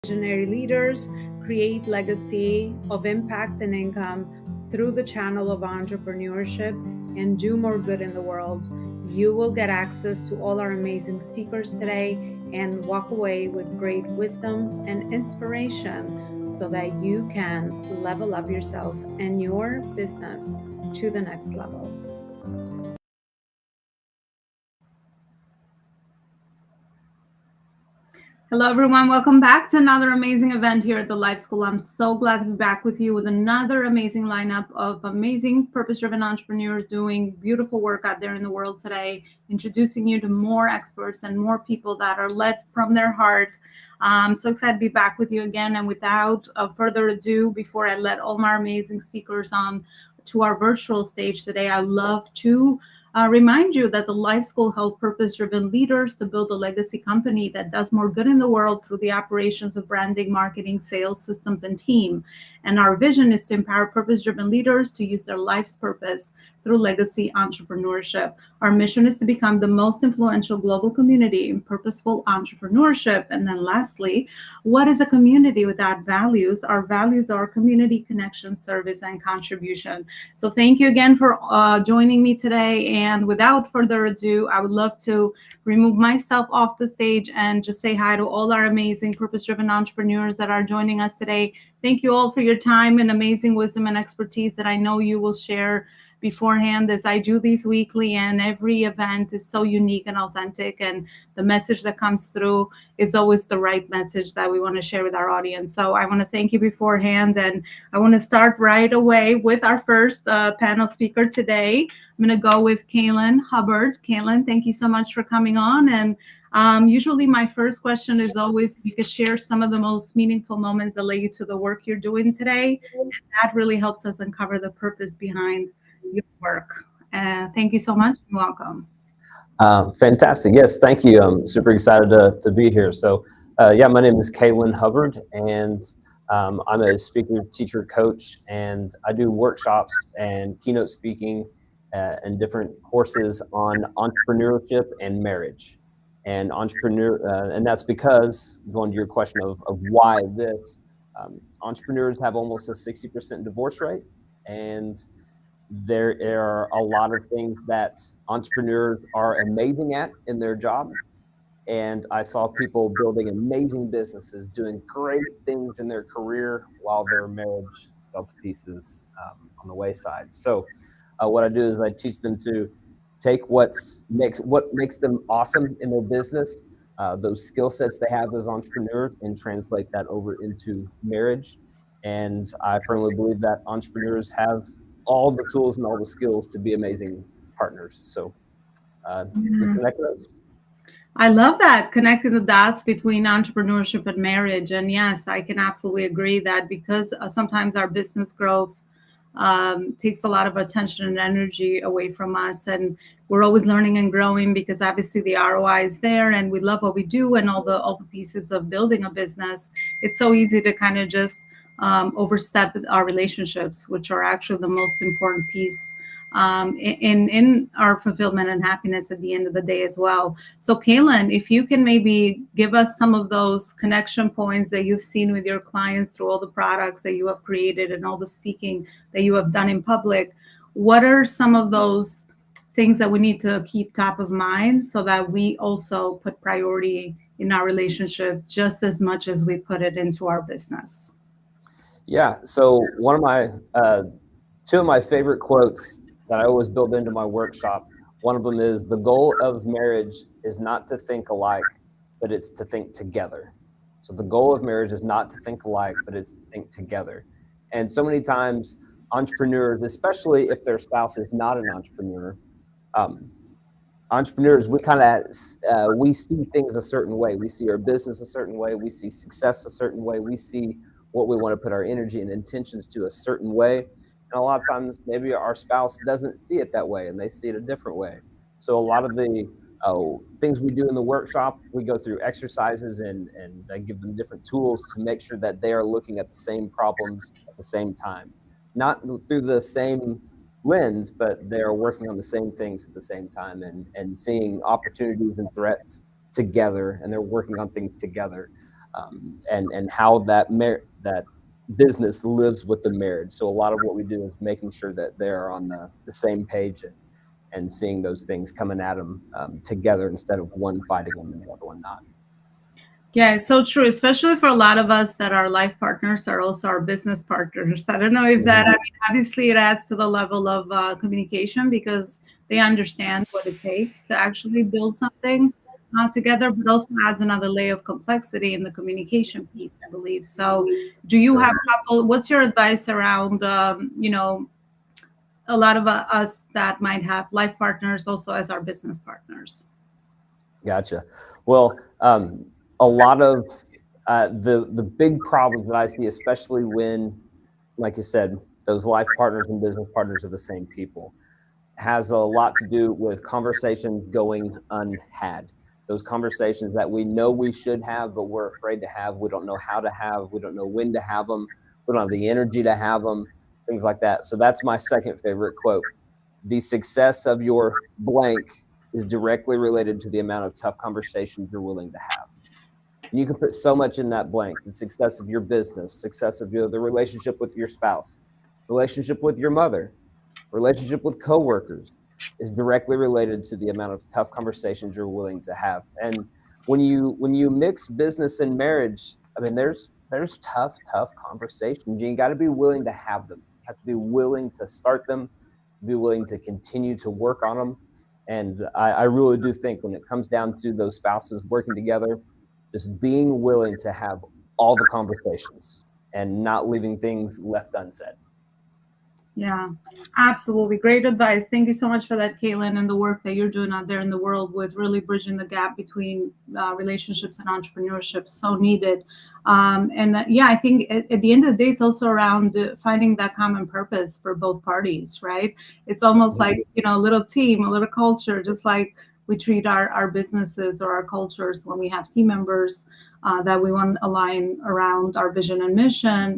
visionary leaders create legacy of impact and income through the channel of entrepreneurship and do more good in the world. You will get access to all our amazing speakers today and walk away with great wisdom and inspiration so that you can level up yourself and your business to the next level. Hello, everyone. Welcome back to another amazing event here at the Life School. I'm so glad to be back with you with another amazing lineup of amazing purpose-driven entrepreneurs doing beautiful work out there in the world today, introducing you to more experts and more people that are led from their heart. I'm so excited to be back with you again. And without further ado, before I let all my amazing speakers on to our virtual stage today, I love to remind you that the Life School helps purpose-driven leaders to build a legacy company that does more good in the world through the operations of branding, marketing, sales, systems, and team. And our vision is to empower purpose-driven leaders to use their life's purpose through legacy entrepreneurship. Our mission is to become the most influential global community in purposeful entrepreneurship. And then lastly, what is a community without values? Our values are community, connection, service, and contribution. So thank you again for joining me today. And without further ado, I would love to remove myself off the stage and just say hi to all our amazing purpose-driven entrepreneurs that are joining us today. Thank you all for your time and amazing wisdom and expertise that I know you will share beforehand as I do these weekly, and every event is so unique and authentic, and the message that comes through is always the right message that we want to share with our audience. So I want to thank you beforehand, and I want to start right away with our first panel speaker today. I'm going to go with Kaylin Hubbard. Kaylin, thank you so much for coming on. And usually my first question is always if you could share some of the most meaningful moments that led you to the work you're doing today. And that really helps us uncover the purpose behind your work. Thank you so much and welcome. Fantastic. Yes, thank you. I'm super excited to be here. So yeah, my name is Kaylin Hubbard, and I'm a speaker, teacher, coach, and I do workshops and keynote speaking and different courses on entrepreneurship and marriage. And and that's because, going to your question of why this, entrepreneurs have almost a 60% divorce rate, and there are a lot of things that entrepreneurs are amazing at in their job. And I saw people building amazing businesses, doing great things in their career while their marriage fell to pieces on the wayside. So what I do is I teach them to take what makes them awesome in their business, those skill sets they have as entrepreneurs, and translate that over into marriage. And I firmly believe that entrepreneurs have all the tools and all the skills to be amazing partners. So we connect those. I love that, connecting the dots between entrepreneurship and marriage. And yes, I can absolutely agree that because sometimes our business growth takes a lot of attention and energy away from us. And we're always learning and growing because obviously the ROI is there and we love what we do and all the pieces of building a business. It's so easy to kind of just overstep our relationships, which are actually the most important piece in our fulfillment and happiness at the end of the day as well. So Kaylin, if you can maybe give us some of those connection points that you've seen with your clients through all the products that you have created and all the speaking that you have done in public, what are some of those things that we need to keep top of mind so that we also put priority in our relationships just as much as we put it into our business? Yeah, so one of my two of my favorite quotes that I always build into my workshop, one of them is, the goal of marriage is not to think alike, but it's to think together. So the goal of marriage is not to think alike, but it's to think together. And so many times entrepreneurs, especially if their spouse is not an entrepreneur, entrepreneurs, we see things a certain way. We see our business a certain way. We see success a certain way. We see what we want to put our energy and intentions to a certain way. And a lot of times maybe our spouse doesn't see it that way and they see it a different way. So a lot of the things we do in the workshop, we go through exercises and I give them different tools to make sure that they are looking at the same problems at the same time, not through the same lens, but they're working on the same things at the same time and seeing opportunities and threats together, and they're working on things together. and how that business lives with the marriage. So a lot of what we do is making sure that they're on the same page and seeing those things coming at them together instead of one fighting them and the other one not. Yeah, it's so true, especially for a lot of us that our life partners are also our business partners. I don't know if that, I Mhm. mean, obviously it adds to the level of communication because they understand what it takes to actually build something together, but also adds another layer of complexity in the communication piece, I believe. So, do you Sure. have what's your advice around, a lot of us that might have life partners also as our business partners? Gotcha. Well, a lot of the big problems that I see, especially when, like you said, those life partners and business partners are the same people, has a lot to do with conversations going unhad. Those conversations that we know we should have, but we're afraid to have. We don't know how to have. We don't know when to have them. We don't have the energy to have them. Things like that. So that's my second favorite quote. The success of your blank is directly related to the amount of tough conversations you're willing to have. And you can put so much in that blank: the success of your business, success of the relationship with your spouse, relationship with your mother, relationship with coworkers is directly related to the amount of tough conversations you're willing to have. And when you mix business and marriage, I mean, there's tough conversations. You got to be willing to have them. You have to be willing to start them, be willing to continue to work on them. And I really do think when it comes down to those spouses working together, just being willing to have all the conversations and not leaving things left unsaid. Yeah, absolutely. Great advice. Thank you so much for that, Caitlin, and the work that you're doing out there in the world with really bridging the gap between relationships and entrepreneurship. So needed. Yeah, I think at the end of the day, it's also around finding that common purpose for both parties, right? It's almost Mhm. like, a little team, a little culture, just like we treat our businesses or our cultures when we have team members that we want to align around our vision and mission.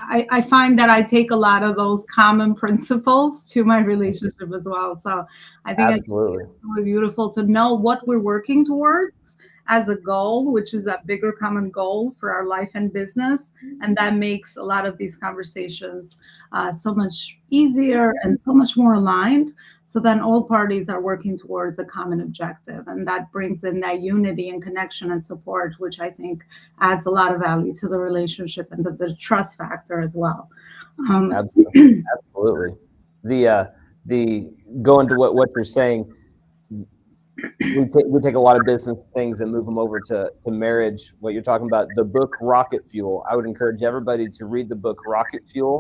I find that I take a lot of those common principles to my relationship as well. So I think it's Absolutely. really beautiful to know what we're working towards as a goal, which is that bigger common goal for our life and business. And that makes a lot of these conversations so much easier and so much more aligned. So then all parties are working towards a common objective. And that brings in that unity and connection and support, which I think adds a lot of value to the relationship and the trust factor as well. Um, Absolutely. The going to what you're saying, we take a lot of business things and move them over to marriage. What you're talking about, the book Rocket Fuel. I would encourage everybody to read the book Rocket Fuel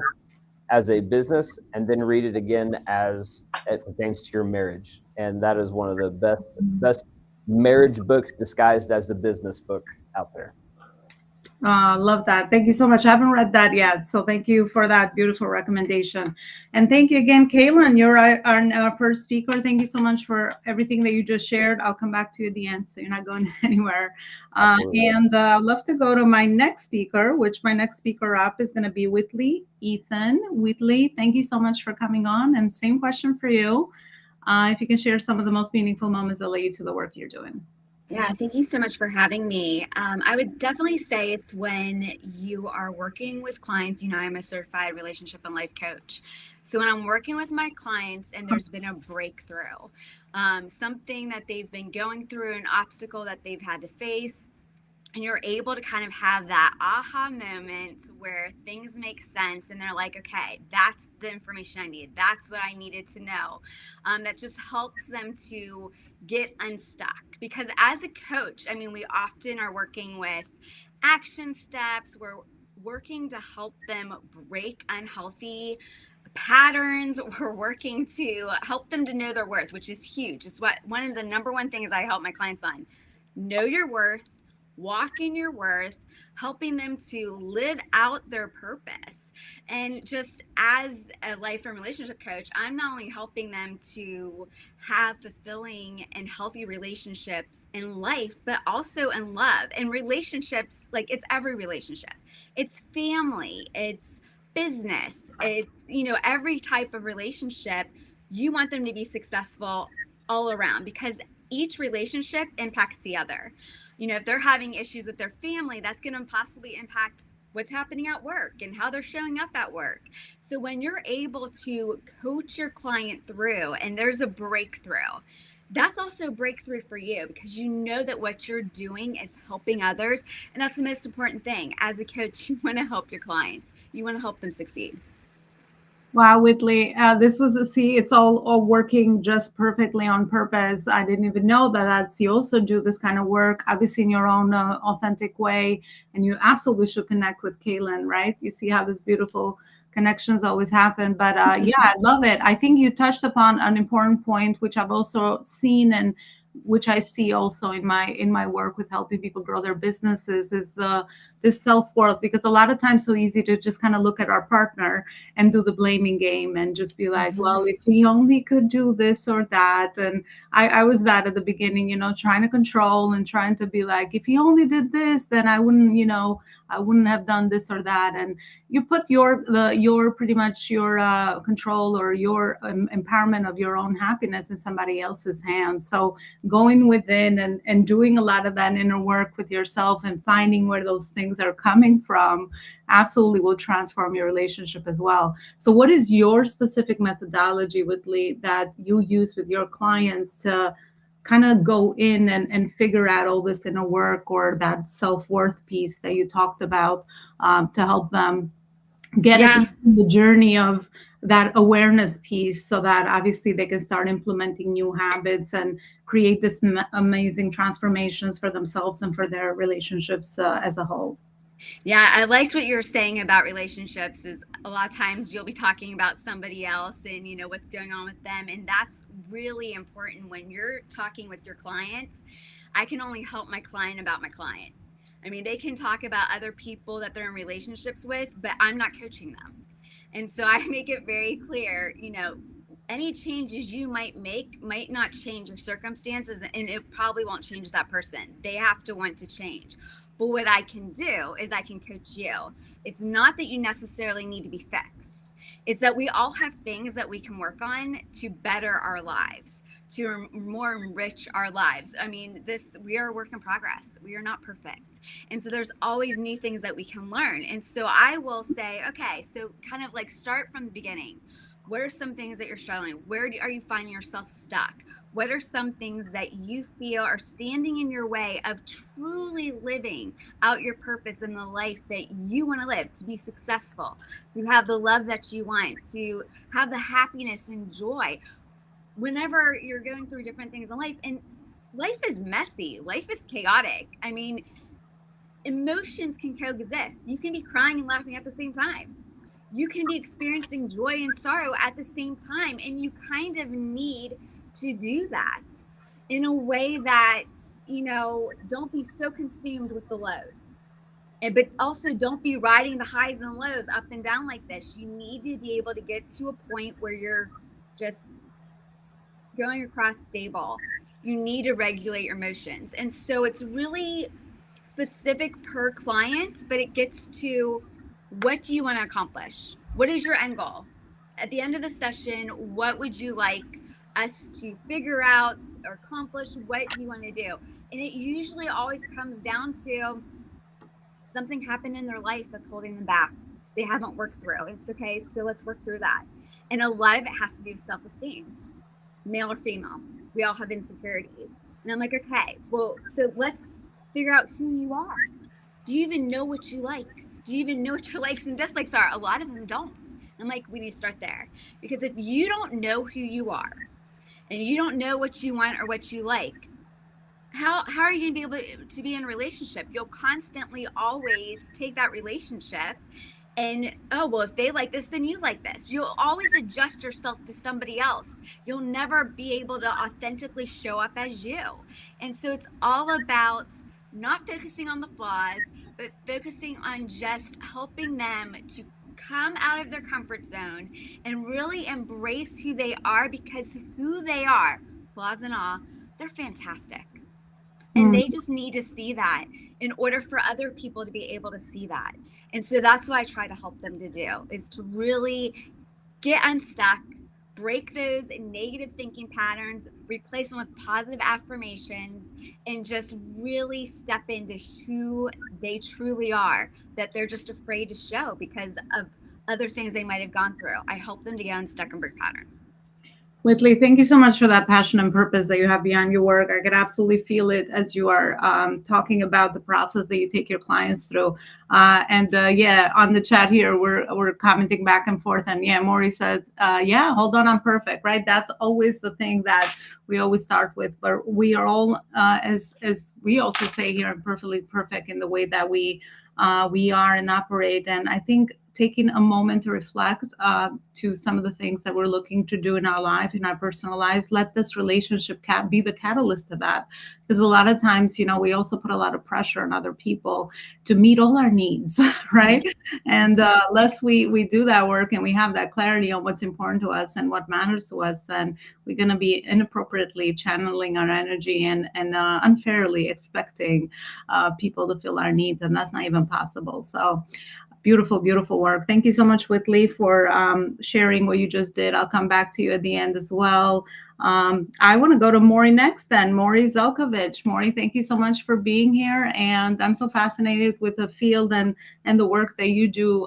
as a business and then read it again as it pertains to your marriage. And that is one of the best marriage books disguised as the business book out there. Love that. Thank you so much. I haven't read that yet. So thank you for that beautiful recommendation. And thank you again, Kaylin. You're our first speaker. Thank you so much for everything that you just shared. I'll come back to you at the end, so you're not going anywhere. Absolutely. And I'd love to go to my next speaker, which my next speaker up is going to be Whitley. Ethan. Whitley, thank you so much for coming on. And same question for you. If you can share some of the most meaningful moments that led you to the work you're doing. Yeah, thank you so much for having me. I would definitely say it's when you are working with clients. I'm a certified relationship and life coach. So when I'm working with my clients and there's been a breakthrough, something that they've been going through, an obstacle that they've had to face, and you're able to kind of have that aha moments where things make sense and they're like, okay, that's the information I need. That's what I needed to know. That just helps them to get unstuck. Because as a coach, we often are working with action steps. We're working to help them break unhealthy patterns. We're working to help them to know their worth, which is huge. It's one of the number one things I help my clients on. Know your worth, walk in your worth, helping them to live out their purpose. And just as a life and relationship coach, I'm not only helping them to have fulfilling and healthy relationships in life, but also in love. And relationships, like, it's every relationship. It's family, it's business, it's, every type of relationship. You want them to be successful all around because each relationship impacts the other. If they're having issues with their family, that's going to possibly impact what's happening at work and how they're showing up at work. So when you're able to coach your client through and there's a breakthrough, that's also a breakthrough for you, because you know that what you're doing is helping others. And that's the most important thing. As a coach, you want to help your clients. You want to help them succeed. Wow, Whitley, this was it's all working just perfectly on purpose. I didn't even know that you also do this kind of work, obviously in your own authentic way, and you absolutely should connect with Kaylin, right? You see how this beautiful connections always happen. But yeah, I love it. I think you touched upon an important point, which I've also seen and which I see also in my work with helping people grow their businesses, is this self-worth. Because a lot of times so easy to just kind of look at our partner and do the blaming game and just be like, well, if he only could do this or that. And I was that at the beginning, trying to control and trying to be like, if he only did this, then I wouldn't have done this or that. And you put your pretty much your control or your empowerment of your own happiness in somebody else's hands. So going within and doing a lot of that inner work with yourself and finding where those things are coming from absolutely will transform your relationship as well. So what is your specific methodology, Whitley, that you use with your clients to kind of go in and figure out all this inner work or that self-worth piece that you talked about, to help them get at the journey of that awareness piece, so that obviously they can start implementing new habits and create this amazing transformations for themselves and for their relationships as a whole? Yeah, I liked what you were saying about relationships. Is a lot of times you'll be talking about somebody else and what's going on with them, and that's really important when you're talking with your clients. I can only help my client about my client. I mean, they can talk about other people that they're in relationships with, but I'm not coaching them. And so I make it very clear, any changes you might make might not change your circumstances, and it probably won't change that person. They have to want to change. But what I can do is I can coach you. It's not that you necessarily need to be fixed. It's that we all have things that we can work on to better our lives, to more enrich our lives. I mean, we are a work in progress. We are not perfect. And so there's always new things that we can learn. And so I will say, okay, so kind of like start from the beginning. What are some things that you're struggling? Where are you finding yourself stuck? What are some things that you feel are standing in your way of truly living out your purpose in the life that you want to live, to be successful, to have the love that you want, to have the happiness and joy? Whenever you're going through different things in life, and life is messy, life is chaotic. I mean, emotions can coexist. You can be crying and laughing at the same time. You can be experiencing joy and sorrow at the same time. And you kind of need to do that in a way that, don't be so consumed with the lows. But also don't be riding the highs and lows up and down like this. You need to be able to get to a point where you're just going across stable. You need to regulate your emotions. And so it's really specific per client, but it gets to, what do you want to accomplish? What is your end goal? At the end of the session, what would you like us to figure out or accomplish? What do you want to do? And it usually always comes down to something happened in their life that's holding them back. They haven't worked through. It's okay, so let's work through that. And a lot of it has to do with self-esteem, male or female. We all have insecurities. And I'm like, okay, well, so let's figure out who you are. Do you even know what you like? Do you even know what your likes and dislikes are? A lot of them don't. I'm like, we need to start there. Because if you don't know who you are and you don't know what you want or what you like, how are you going to be able to be in a relationship? You'll constantly always take that relationship and, oh, well, if they like this, then you like this. You'll always adjust yourself to somebody else. You'll never be able to authentically show up as you. And so it's all about not focusing on the flaws, but focusing on just helping them to come out of their comfort zone and really embrace who they are, because who they are, flaws and all, they're fantastic. And they just need to see that in order for other people to be able to see that. And so that's what I try to help them to do, is to really get unstuck, break those negative thinking patterns, replace them with positive affirmations, and just really step into who they truly are, that they're just afraid to show because of other things they might have gone through. I help them to get unstuck and break patterns. Whitley, thank you so much for that passion and purpose that you have behind your work. I could absolutely feel it as you are talking about the process that you take your clients through. Yeah, on the chat here, we're commenting back and forth. And yeah, Maury said, yeah, hold on, I'm perfect, right? That's always the thing that we always start with. But we are all, as we also say here, perfectly perfect in the way that we are and operate. And I think taking a moment to reflect to some of the things that we're looking to do in our life, in our personal lives, let this relationship be the catalyst to that. Because a lot of times, we also put a lot of pressure on other people to meet all our needs, right? And unless we do that work and we have that clarity on what's important to us and what matters to us, then we're going to be inappropriately channeling our energy and unfairly expecting people to fill our needs. And that's not even possible. So beautiful, beautiful work. Thank you so much, Whitley, for sharing what you just did. I'll come back to you at the end as well. I want to go to Maury next then. Maury Zelkovich. Maury, thank you so much for being here. And I'm so fascinated with the field and the work that you do.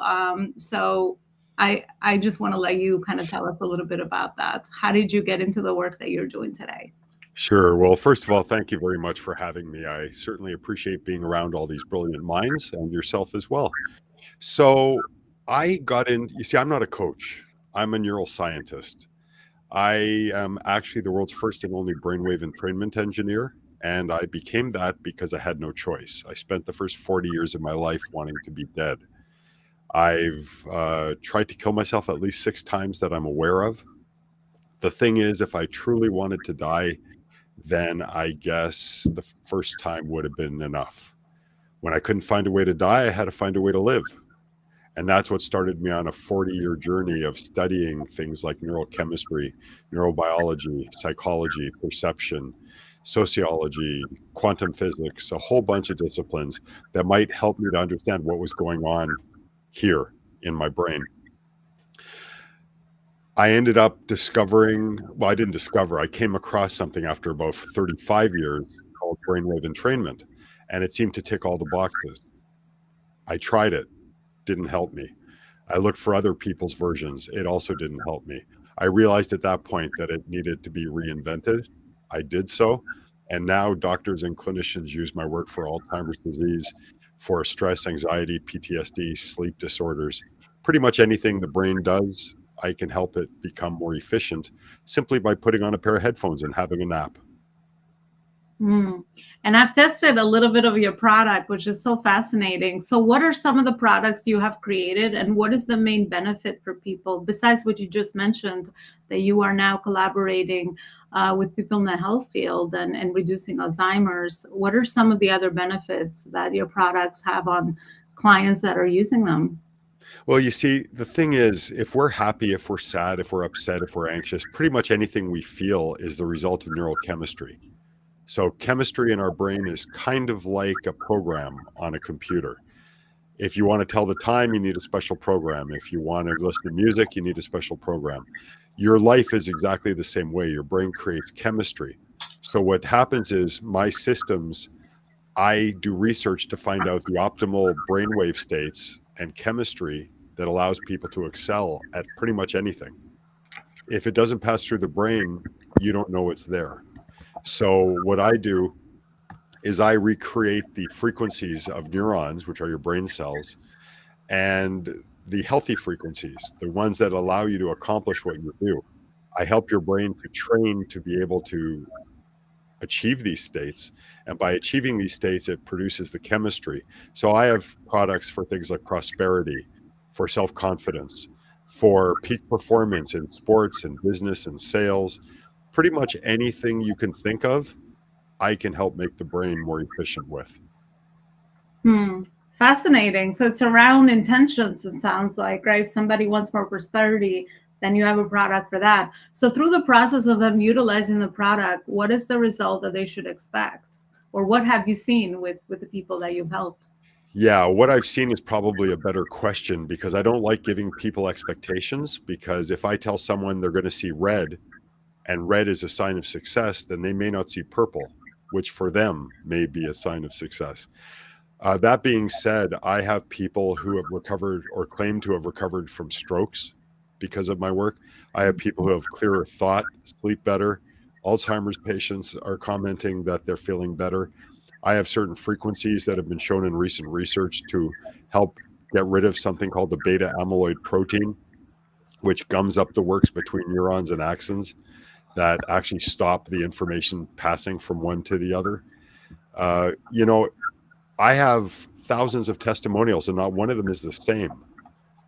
So I just want to let you kind of tell us a little bit about that. How did you get into the work that you're doing today? Sure. Well, first of all, thank you very much for having me. I certainly appreciate being around all these brilliant minds and yourself as well. So I got in, you see, I'm not a coach. I'm a neuroscientist. I am actually the world's first and only brainwave entrainment engineer. And I became that because I had no choice. I spent the first 40 years of my life wanting to be dead. I've tried to kill myself at least 6 times that I'm aware of. The thing is, if I truly wanted to die, then I guess the first time would have been enough. When I couldn't find a way to die, I had to find a way to live. And that's what started me on a 40-year journey of studying things like neurochemistry, neurobiology, psychology, perception, sociology, quantum physics, a whole bunch of disciplines that might help me to understand what was going on here in my brain. I ended up discovering, well, I didn't discover, I came across something after about 35 years called brainwave entrainment, and it seemed to tick all the boxes. I tried it, didn't help me. I looked for other people's versions. It also didn't help me. I realized at that point that it needed to be reinvented. I did so. And now doctors and clinicians use my work for Alzheimer's disease, for stress, anxiety, PTSD, sleep disorders, pretty much anything the brain does. I can help it become more efficient simply by putting on a pair of headphones and having a nap. And I've tested a little bit of your product, which is so fascinating. So what are some of the products you have created and what is the main benefit for people besides what you just mentioned, that you are now collaborating with people in the health field and reducing Alzheimer's? What are some of the other benefits that your products have on clients that are using them? Well, you see, the thing is, if we're happy, if we're sad, if we're upset, if we're anxious, pretty much anything we feel is the result of neurochemistry. So chemistry in our brain is kind of like a program on a computer. If you want to tell the time, you need a special program. If you want to listen to music, you need a special program. Your life is exactly the same way. Your brain creates chemistry. So what happens is my systems, I do research to find out the optimal brainwave states and chemistry that allows people to excel at pretty much anything. If it doesn't pass through the brain, you don't know it's there. So what I do is I recreate the frequencies of neurons, which are your brain cells, and the healthy frequencies, the ones that allow you to accomplish what you do. I help your brain to train to be able to achieve these states. And by achieving these states, it produces the chemistry. So I have products for things like prosperity, for self-confidence, for peak performance in sports and business and sales. Pretty much anything you can think of, I can help make the brain more efficient with. Fascinating. So it's around intentions, it sounds like, right? If somebody wants more prosperity, then you have a product for that. So through the process of them utilizing the product, what is the result that they should expect? Or what have you seen with the people that you've helped? Yeah, what I've seen is probably a better question because I don't like giving people expectations, because if I tell someone they're going to see red and red is a sign of success, then they may not see purple, which for them may be a sign of success. That being said, I have people who have recovered or claim to have recovered from strokes because of my work. I have people who have clearer thought, sleep better. Alzheimer's patients are commenting that they're feeling better. I have certain frequencies that have been shown in recent research to help get rid of something called the beta amyloid protein, which gums up the works between neurons and axons that actually stop the information passing from one to the other. You know, I have thousands of testimonials, and not one of them is the same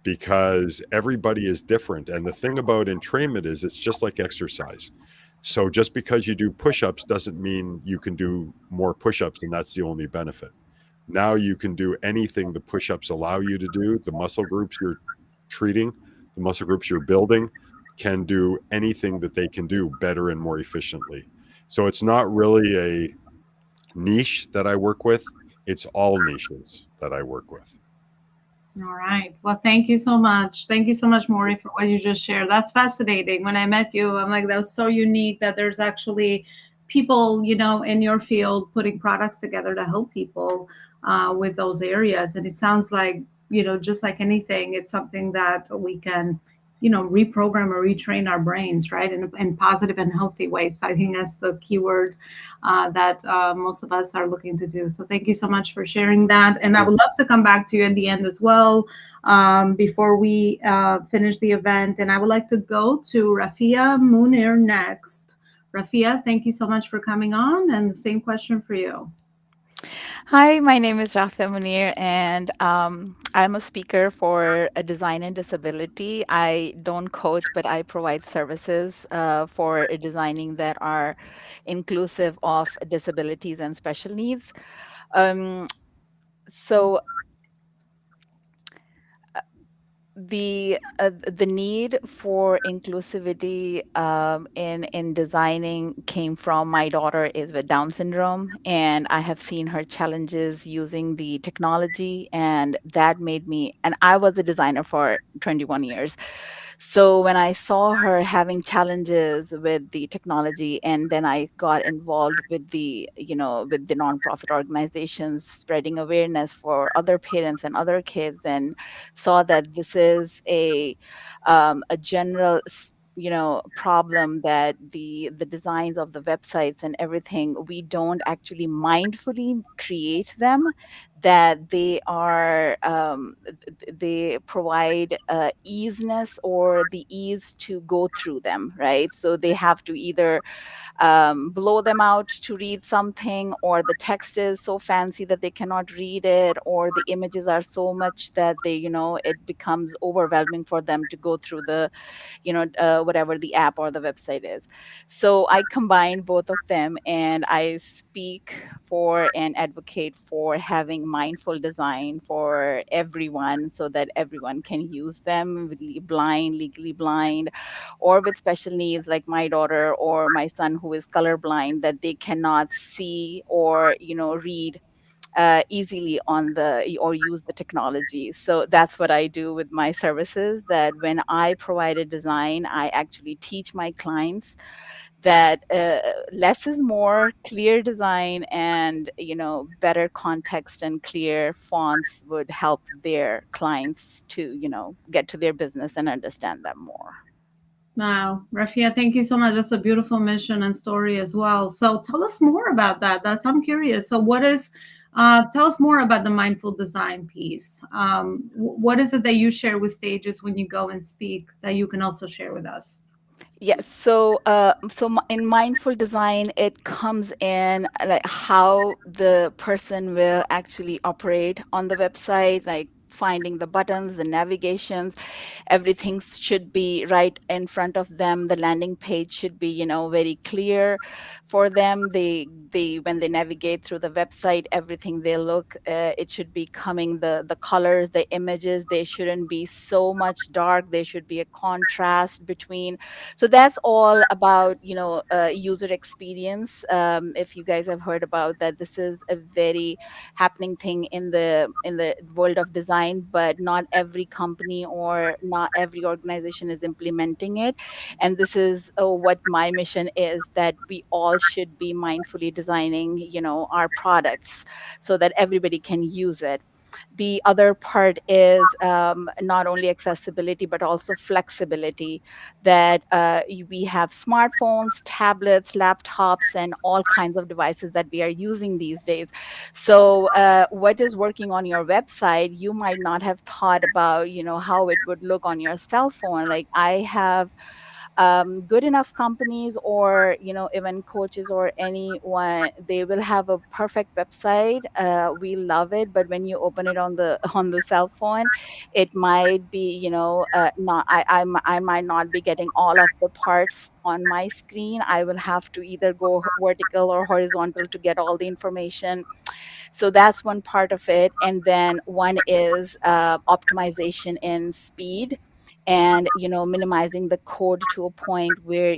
because everybody is different. And the thing about entrainment is it's just like exercise. So just because you do push-ups doesn't mean you can do more push-ups and that's the only benefit. Now you can do anything the push-ups allow you to do. The muscle groups you're treating, the muscle groups you're building can do anything that they can do better and more efficiently. So it's not really a niche that I work with. It's all niches that I work with. All right. Well, thank you so much. Thank you so much, Maury, for what you just shared. That's fascinating. When I met you, I'm like, that was so unique that there's actually people, in your field putting products together to help people with those areas. And it sounds like, just like anything, it's something that we can, reprogram or retrain our brains, right? In positive and healthy ways. I think that's the key word that most of us are looking to do. So thank you so much for sharing that. And I would love to come back to you in the end as well before we finish the event. And I would like to go to Rafia Munir next. Rafia, thank you so much for coming on. And the same question for you. Hi, my name is Rafa Munir, and I'm a speaker for a design and disability. I don't coach, but I provide services for designing that are inclusive of disabilities and special needs. Um, so the need for inclusivity in designing came from my daughter is with Down syndrome, and I have seen her challenges using the technology, and that made me. And I was a designer for 21 years, so when I saw her having challenges with the technology, and then I got involved with the nonprofit organizations spreading awareness for other parents and other kids, and saw that this is a general problem, that the designs of the websites and everything, we don't actually mindfully create them, that they are they provide easiness or the ease to go through them, right? So they have to either blow them out to read something, or the text is so fancy that they cannot read it, or the images are so much that it becomes overwhelming for them to go through the whatever the app or the website is. So I combine both of them, and I speak for and advocate for having mindful design for everyone, so that everyone can use them, blind, legally blind, or with special needs like my daughter or my son who is colorblind, that they cannot see or read easily on the or use the technology. So that's what I do with my services, that when I provide a design, I actually teach my clients that less is more, clear design and better context and clear fonts would help their clients to get to their business and understand them more. Wow, Rafia, thank you so much. That's a beautiful mission and story as well. So tell us more about that. I'm curious. So tell us more about the mindful design piece. What is it that you share with stages when you go and speak that you can also share with us? Yes. In mindful design, it comes in like how the person will actually operate on the website. Like, finding the buttons, the navigations, everything should be right in front of them. The landing page should be, very clear for them. They when they navigate through the website, everything they look, it should be coming, the colors, the images, they shouldn't be so much dark. There should be a contrast between. So that's all about, user experience. If you guys have heard about that, this is a very happening thing in the world of design, but not every company or not every organization is implementing it. And this is what my mission is, that we all should be mindfully designing, our products so that everybody can use it. The other part is not only accessibility but also flexibility, that we have smartphones, tablets, laptops, and all kinds of devices that we are using these days. So what is working on your website, you might not have thought about, how it would look on your cell phone. Like, I have good enough companies, or even coaches or anyone, they will have a perfect website. We love it, but when you open it on the on the cell phone, it might be, not I might not be getting all of the parts on my screen. I will have to either go vertical or horizontal to get all the information. So that's one part of it. And then one is optimization in speed, and minimizing the code to a point where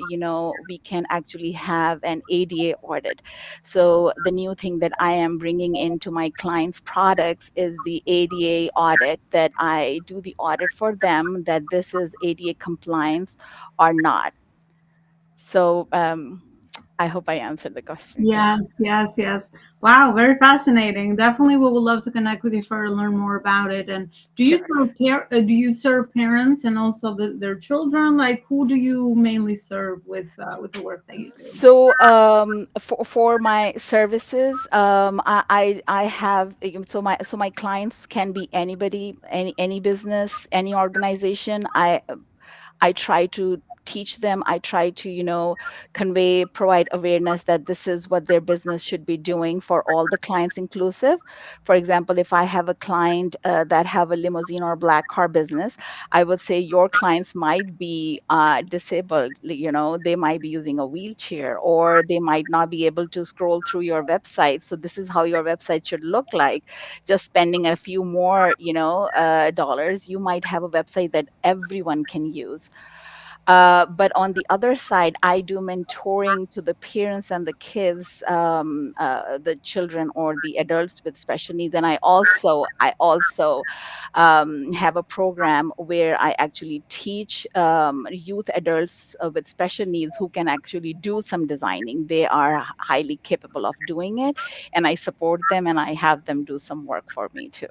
we can actually have an ADA audit. So the new thing that I am bringing into my clients' products is the ADA audit, that I do the audit for them, that this is ADA compliance or not. So I hope I answered the question. Yes, yes, yes. Wow, very fascinating. Definitely, we would love to connect with you further, learn more about it. And do you Sure. do you serve parents and also their children? Like, who do you mainly serve with the work that you do? So for my services, I have, so my clients can be anybody, any business, any organization. I try to teach them. I try to, convey, provide awareness that this is what their business should be doing, for all the clients inclusive. For example, if I have a client that have a limousine or black car business, I would say your clients might be disabled. They might be using a wheelchair, or they might not be able to scroll through your website. So this is how your website should look like. Just spending a few more, dollars, you might have a website that everyone can use. But on the other side, I do mentoring to the parents and the kids, the children or the adults with special needs. And I also have a program where I actually teach youth adults with special needs who can actually do some designing. They are highly capable of doing it, and I support them and I have them do some work for me too.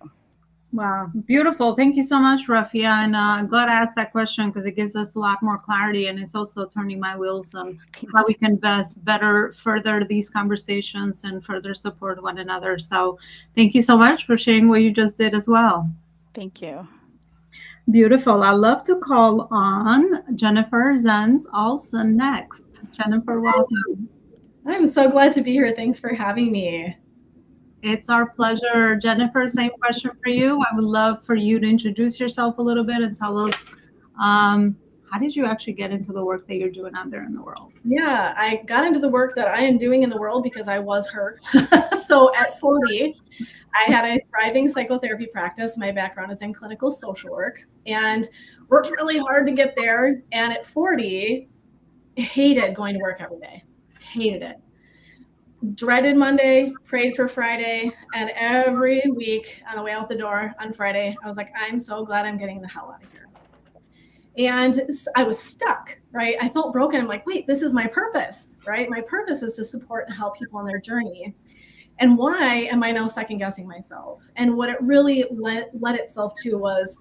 Wow, beautiful. Thank you so much, Rafia. And I'm glad I asked that question because it gives us a lot more clarity, and it's also turning my wheels on how we can better further these conversations and further support one another. So thank you so much for sharing what you just did as well. Thank you. Beautiful. I'd love to call on Jennifer Zenz also next. Jennifer, welcome. I'm so glad to be here. Thanks for having me. It's our pleasure. Jennifer, same question for you. I would love for you to introduce yourself a little bit and tell us how did you actually get into the work that you're doing out there in the world? Yeah, I got into the work that I am doing in the world because I was hurt. So at 40, I had a thriving psychotherapy practice. My background is in clinical social work and worked really hard to get there. And at 40, hated going to work every day. Hated it. Dreaded Monday, prayed for Friday, and every week on the way out the door on Friday, I was like, I'm so glad I'm getting the hell out of here. And I was stuck, right? I felt broken. I'm like, wait, this is my purpose, right? My purpose is to support and help people on their journey. And why am I now second guessing myself? And what it really led itself to was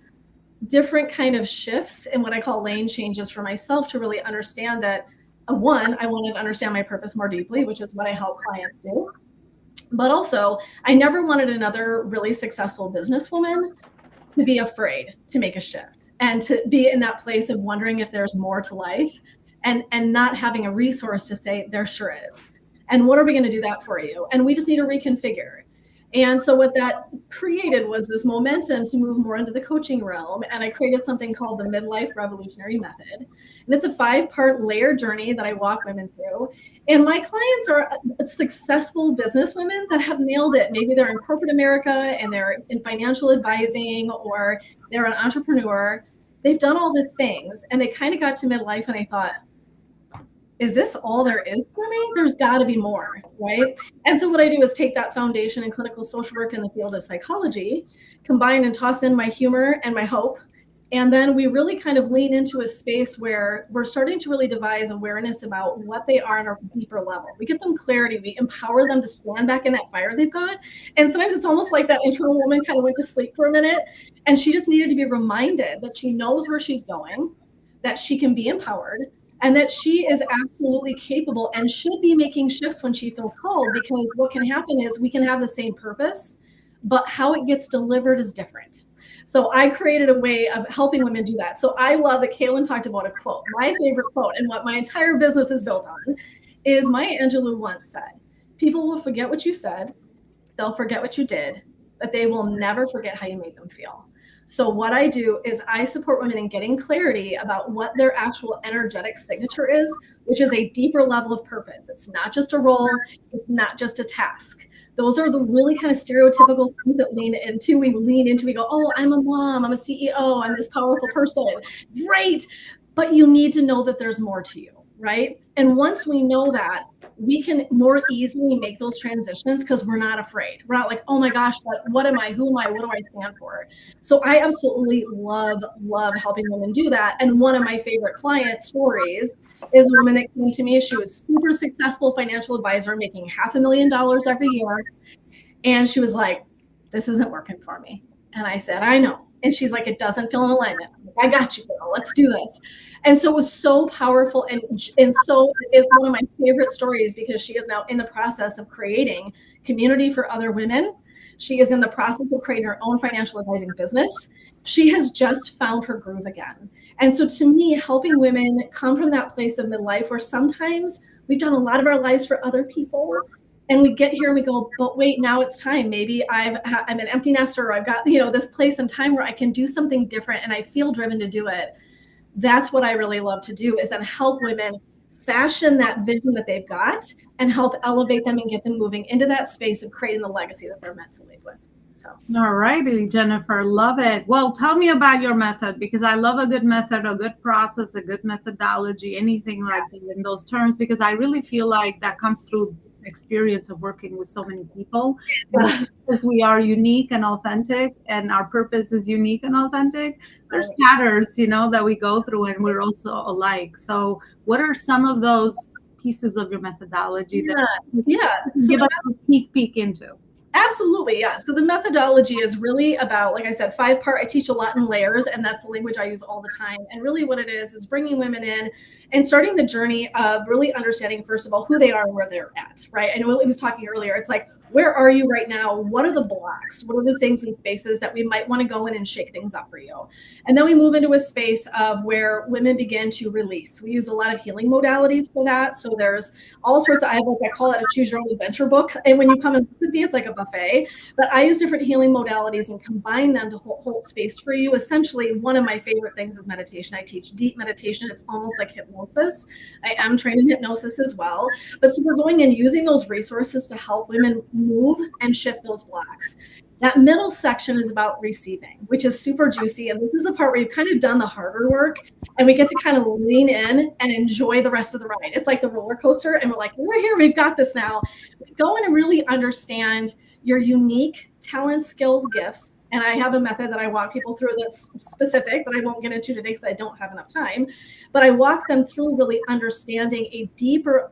different kind of shifts in what I call lane changes for myself to really understand that one, I wanted to understand my purpose more deeply, which is what I help clients do. But also, I never wanted another really successful businesswoman to be afraid to make a shift and to be in that place of wondering if there's more to life and not having a resource to say there sure is. And what are we going to do that for you? And we just need to reconfigure. And so what that created was this momentum to move more into the coaching realm. And I created something called the Midlife Revolutionary Method. And it's a 5-part layered journey that I walk women through. And my clients are successful business women that have nailed it. Maybe they're in corporate America and they're in financial advising, or they're an entrepreneur. They've done all the things and they kind of got to midlife and they thought, is this all there is for me? There's got to be more, right? And so what I do is take that foundation in clinical social work in the field of psychology, combine and toss in my humor and my hope. And then we really kind of lean into a space where we're starting to really devise awareness about what they are on a deeper level. We get them clarity. We empower them to stand back in that fire they've got. And sometimes it's almost like that internal woman kind of went to sleep for a minute and she just needed to be reminded that she knows where she's going, that she can be empowered, and that she is absolutely capable and should be making shifts when she feels called, because what can happen is we can have the same purpose, but how it gets delivered is different. So I created a way of helping women do that. So I love that Kaylin talked about a quote. My favorite quote, and what my entire business is built on, is Maya Angelou once said, "People will forget what you said, they'll forget what you did, but they will never forget how you made them feel." So what I do is I support women in getting clarity about what their actual energetic signature is, which is a deeper level of purpose. It's not just a role, it's not just a task. Those are the really kind of stereotypical things that we lean into, we go, oh, I'm a mom, I'm a CEO, I'm this powerful person. Great, but you need to know that there's more to you, right? And once we know that, we can more easily make those transitions because we're not afraid. We're not like, oh my gosh, but what am I? Who am I? What do I stand for? So I absolutely love helping women do that. And one of my favorite client stories is a woman that came to me. She was super successful financial advisor, making $500,000 every year. And she was like, this isn't working for me. And I said, I know. And she's like, it doesn't feel in alignment. I got you, girl. Let's do this. And so it was so powerful. And so it's one of my favorite stories because she is now in the process of creating community for other women. She is in the process of creating her own financial advising business. She has just found her groove again. And so to me, helping women come from that place of midlife where sometimes we've done a lot of our lives for other people. And we get here and we go, but wait, now it's time. Maybe I'm an empty nester, or I've got, this place and time where I can do something different and I feel driven to do it. That's what I really love to do, is then help women fashion that vision that they've got and help elevate them and get them moving into that space of creating the legacy that they're meant to leave with. So. All righty, Jennifer, love it. Well, tell me about your method, because I love a good method, a good process, a good methodology, anything like that in those terms, because I really feel like that comes through experience of working with so many people, because we are unique and authentic, and our purpose is unique and authentic. There's patterns, that we go through, and we're also alike. So what are some of those pieces of your methodology that give us a peek into? Absolutely, yeah. So the methodology is really about, like I said, 5-part. I teach a lot in layers, and that's the language I use all the time. And really what it is bringing women in and starting the journey of really understanding, first of all, who they are and where they're at, right? I know Willie was talking earlier. It's like, where are you right now? What are the blocks? What are the things and spaces that we might want to go in and shake things up for you? And then we move into a space of where women begin to release. We use a lot of healing modalities for that. So there's all sorts of, I call it a choose your own adventure book. And when you come in with me, it's like a buffet. But I use different healing modalities and combine them to hold space for you. Essentially, one of my favorite things is meditation. I teach deep meditation. It's almost like hypnosis. I am trained in hypnosis as well. But so we're going and using those resources to help women move and shift those blocks. That middle section is about receiving, which is super juicy. And this is the part where you've kind of done the harder work and we get to kind of lean in and enjoy the rest of the ride. It's like the roller coaster, and we're like, we're here, we've got this now. Go in and really understand your unique talents, skills, gifts. And I have a method that I walk people through that's specific that I won't get into today because I don't have enough time. But I walk them through really understanding a deeper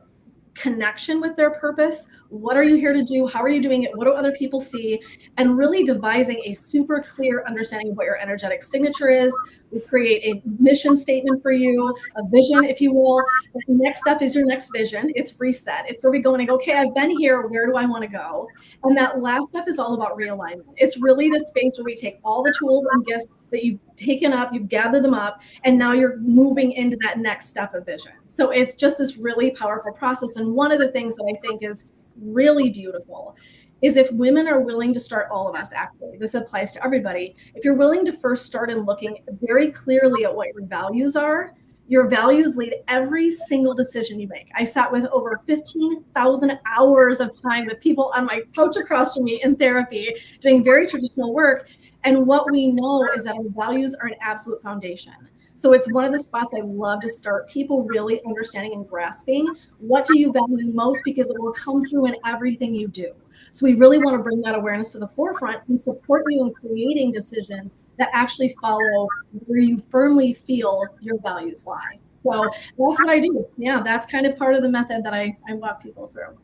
connection with their purpose. What are you here to do? How are you doing it? What do other people see? And really devising a super clear understanding of what your energetic signature is. We create a mission statement for you, a vision, if you will. The next step is your next vision. It's reset. It's where we go and go, okay, I've been here. Where do I want to go? And that last step is all about realignment. It's really the space where we take all the tools and gifts that you've taken up, you've gathered them up, and now you're moving into that next step of vision. So it's just this really powerful process. And one of the things that I think is really beautiful is if women are willing to start, all of us actually, this applies to everybody, if you're willing to first start in looking very clearly at what your values are, your values lead every single decision you make. I sat with over 15,000 hours of time with people on my couch across from me in therapy, doing very traditional work. And what we know is that our values are an absolute foundation. So it's one of the spots I love to start people really understanding and grasping, what do you value most, because it will come through in everything you do. So we really want to bring that awareness to the forefront and support you in creating decisions that actually follow where you firmly feel your values lie. So that's what I do. Yeah, that's kind of part of the method that I walk people through.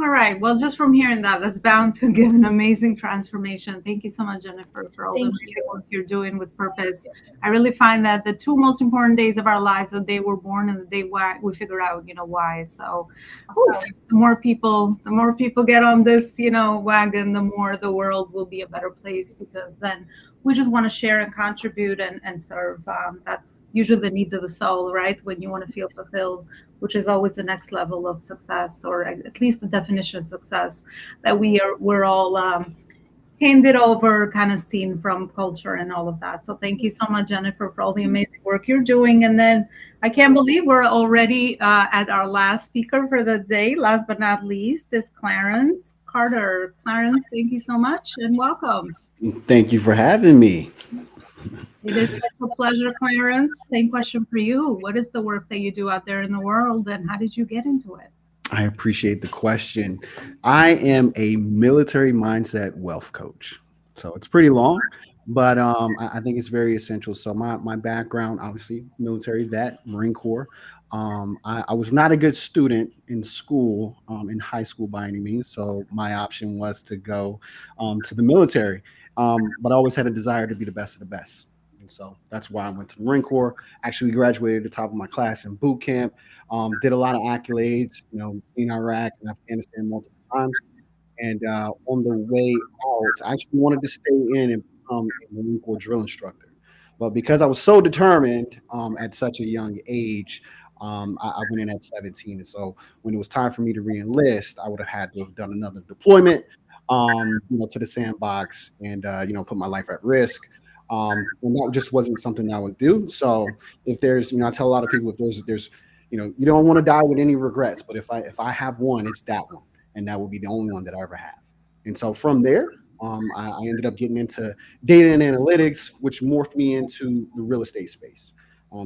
All right. Well, just from hearing that, that's bound to give an amazing transformation. Thank you so much, Jennifer, for all the amazing work you're doing with purpose. I really find that the two most important days of our lives are the day we're born and the day we figure out, why. So the more people get on this, wagon, the more the world will be a better place, because then we just want to share and contribute and serve. That's usually the needs of the soul, right? When you want to feel fulfilled, which is always the next level of success, or at least the definition of success that we're all handed over, kind of seen from culture and all of that. So thank you so much, Jennifer, for all the amazing work you're doing. And then I can't believe we're already at our last speaker for the day. Last but not least is Clarence Carter. Clarence, thank you so much and welcome. Thank you for having me. It is such a pleasure, Clarence. Same question for you. What is the work that you do out there in the world, and how did you get into it? I appreciate the question. I am a military mindset wealth coach. So it's pretty long, but I think it's very essential. So my background, obviously, military vet, Marine Corps. I was not a good student in school, in high school by any means. So my option was to go to the military. But I always had a desire to be the best of the best. And so that's why I went to the Marine Corps. Actually graduated at the top of my class in boot camp. Did a lot of accolades, seen Iraq and Afghanistan multiple times. And on the way out, I actually wanted to stay in and become a Marine Corps drill instructor. But because I was so determined at such a young age, I went in at 17. And so when it was time for me to re-enlist, I would have had to have done another deployment, to the sandbox and, put my life at risk. And that just wasn't something I would do. So if there's, I tell a lot of people, if there's, you don't want to die with any regrets, but if I have one, it's that one. And that will be the only one that I ever have. And so from there, I ended up getting into data and analytics, which morphed me into the real estate space.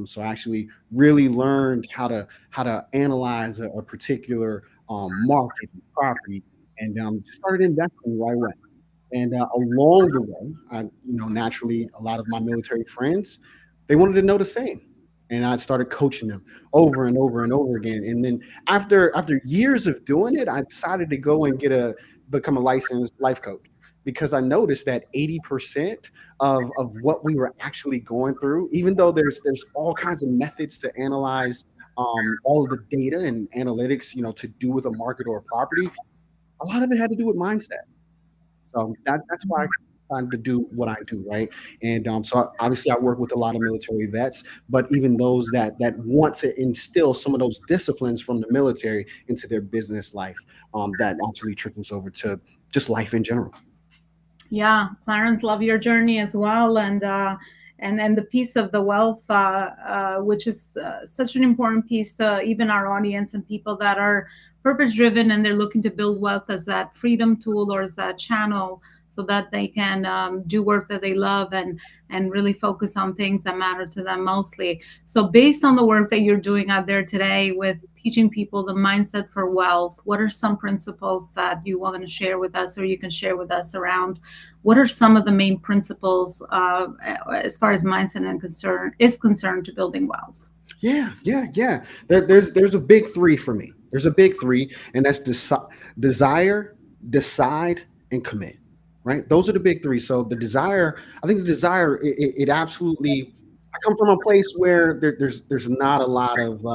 So I actually really learned how to analyze a particular market and property, and started investing right away. And along the way, naturally, a lot of my military friends, they wanted to know the same. And I started coaching them over and over and over again. And then after years of doing it, I decided to go and become a licensed life coach, because I noticed that 80% of what we were actually going through, even though there's all kinds of methods to analyze all of the data and analytics, to do with a market or a property, a lot of it had to do with mindset. So that's why I decided to do what I do, right? And so obviously I work with a lot of military vets, but even those that want to instill some of those disciplines from the military into their business life, that actually trickles over to just life in general. Yeah, Clarence, love your journey as well, and the piece of the wealth, which is such an important piece to even our audience and people that are purpose-driven and they're looking to build wealth as that freedom tool or as that channel, so that they can do work that they love and really focus on things that matter to them mostly. So based on the work that you're doing out there today with teaching people the mindset for wealth, what are some principles that you want to share with us, or you can share with us around what are some of the main principles as far as mindset is concerned to building wealth? Yeah. There's a big three for me. There's a big three, and that's desire, decide, and commit. Right? Those are the big three. So the desire, I think the desire, it absolutely, I come from a place where there's not a lot of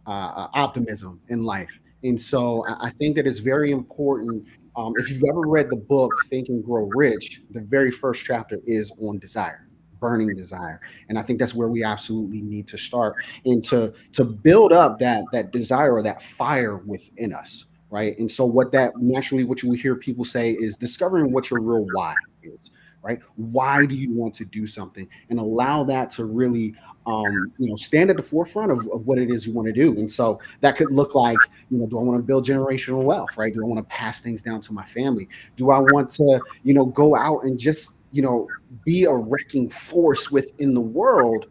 optimism in life. And so I think that it's very important. If you've ever read the book Think and Grow Rich, the very first chapter is on desire, burning desire. And I think that's where we absolutely need to start, and to build up that desire or that fire within us. right? And so what you hear people say is discovering what your real why is, right? Why do you want to do something, and allow that to really stand at the forefront of what it is you want to do. And so that could look like, do I want to build generational wealth, right? Do I want to pass things down to my family? Do I want to, go out and just, be a wrecking force within the world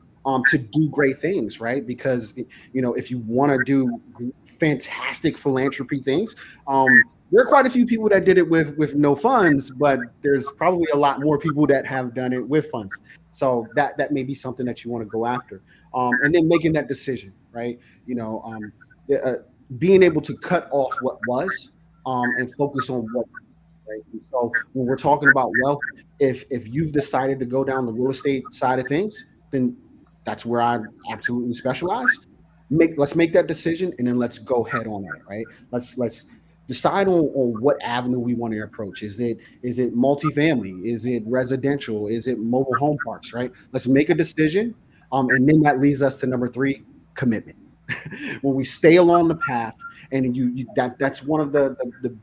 to do great things, right? Because, if you want to do fantastic philanthropy things, there are quite a few people that did it with no funds, but there's probably a lot more people that have done it with funds. So that may be something that you want to go after, and then making that decision, right? Being able to cut off what was, and focus on what. Right? And so when we're talking about wealth, if you've decided to go down the real estate side of things, then that's where I absolutely specialize. Let's make that decision, and then let's go head on at it, right? Let's decide on what avenue we want to approach. Is it multifamily? Is it residential? Is it mobile home parks, right? Let's make a decision. And then that leads us to number 3, commitment. When we stay along the path, and that's one of the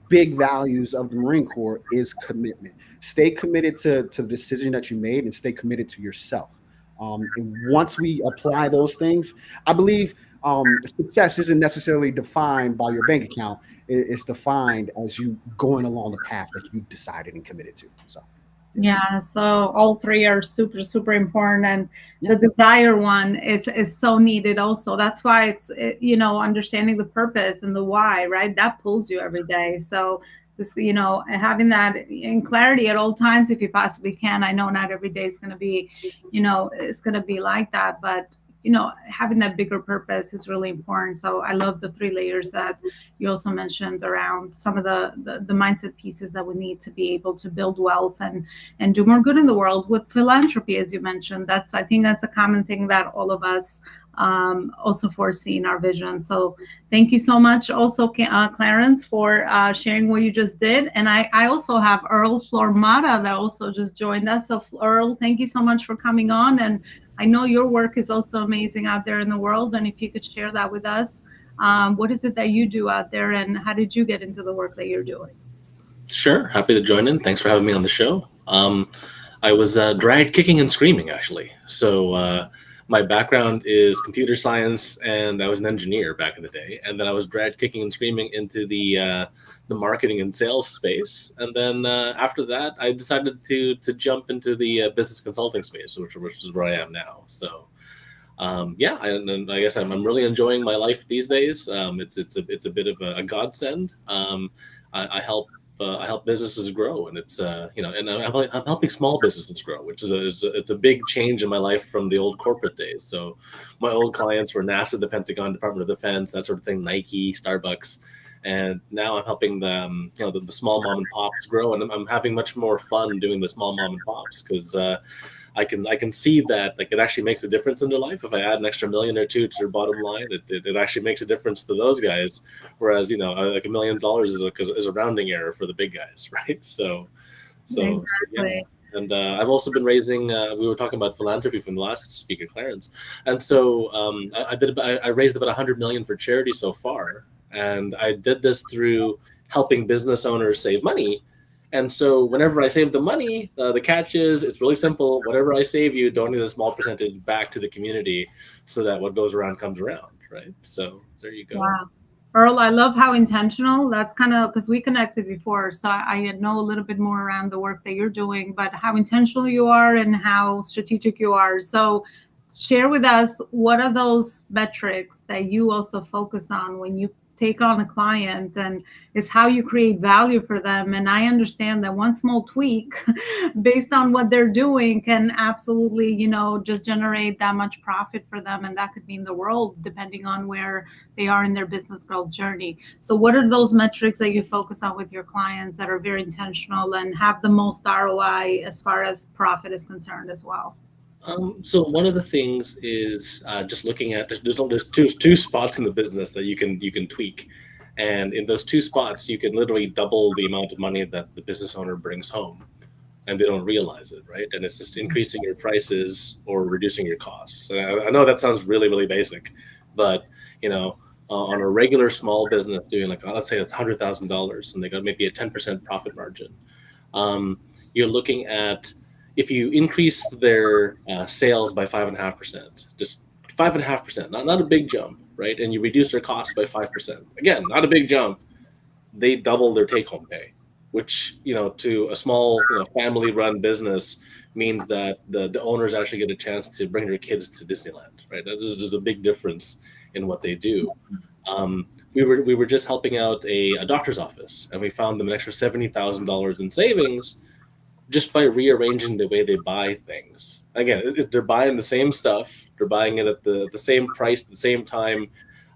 big values of the Marine Corps is commitment. Stay committed to the decision that you made, and stay committed to yourself. And once we apply those things, I believe success isn't necessarily defined by your bank account. It's defined as you going along the path that you've decided and committed to. So. Yeah, so all 3 are super, super important, and the desire one is so needed also. That's why it's understanding the purpose and the why, right? That pulls you every day. So this, having that in clarity at all times, if you possibly can. I know not every day is going to be, it's going to be like that, but having that bigger purpose is really important. So I love the 3 layers that you also mentioned around some of the mindset pieces that we need to be able to build wealth and do more good in the world with philanthropy, as you mentioned. I think that's a common thing that all of us also foresee in our vision. So thank you so much also, Clarence, for sharing what you just did. And I also have Earl Flormata that also just joined us. So Earl, thank you so much for coming on. And I know your work is also amazing out there in the world. And if you could share that with us, what is it that you do out there, and how did you get into the work that you're doing? Sure. Happy to join in. Thanks for having me on the show. I was dragged kicking and screaming, actually. So my background is computer science, and I was an engineer back in the day. And then I was dragged kicking and screaming into the marketing and sales space. And then after that, I decided to jump into the business consulting space, which is where I am now. So and I guess I'm really enjoying my life these days. It's a bit of a godsend. I help businesses grow, and it's and I'm helping small businesses grow, which is it's a big change in my life from the old corporate days. So my old clients were NASA, the Pentagon, Department of Defense, that sort of thing, Nike, Starbucks. And now I'm helping them, the small mom and pops grow, and I'm having much more fun doing the small mom and pops because I can see that it actually makes a difference in their life. If I add an extra $1 million or $2 million to their bottom line, it actually makes a difference to those guys. Whereas $1 million is a rounding error for the big guys, right? So Exactly. yeah. And I've also been raising. We were talking about philanthropy from the last speaker, Clarence, and so I raised about $100 million for charity so far, and I did this through helping business owners save money. And so whenever I save the money, the catch is it's really simple. Whatever I save you, donate a small percentage back to the community so that what goes around comes around, right? So there you go. Wow. Earl, I love how intentional. That's kind of because we connected before, so I know a little bit more around the work that you're doing, but how intentional you are and how strategic you are. So share with us, what are those metrics that you also focus on when you take on a client, and is how you create value for them. And I understand that one small tweak based on what they're doing can absolutely, just generate that much profit for them. And that could mean the world, depending on where they are in their business growth journey. So what are those metrics that you focus on with your clients that are very intentional and have the most ROI as far as profit is concerned as well? So one of the things is just looking at there's two spots in the business that you can tweak, and in those 2 spots you can literally double the amount of money that the business owner brings home, and they don't realize it, right? And it's just increasing your prices or reducing your costs. And I know that sounds really, really basic, but on a regular small business doing like, let's say it's $100,000 and they got maybe a 10% profit margin. You're looking at, if you increase their sales by 5.5%, just 5.5%, not a big jump, right? And you reduce their costs by 5%. Again, not a big jump. They double their take-home pay, which, to a small, family-run business means that the owners actually get a chance to bring their kids to Disneyland, right? There's a big difference in what they do. We were just helping out a doctor's office, and we found them an extra $70,000 in savings just by rearranging the way they buy things. Again, they're buying the same stuff, they're buying it at the same price, at the same time.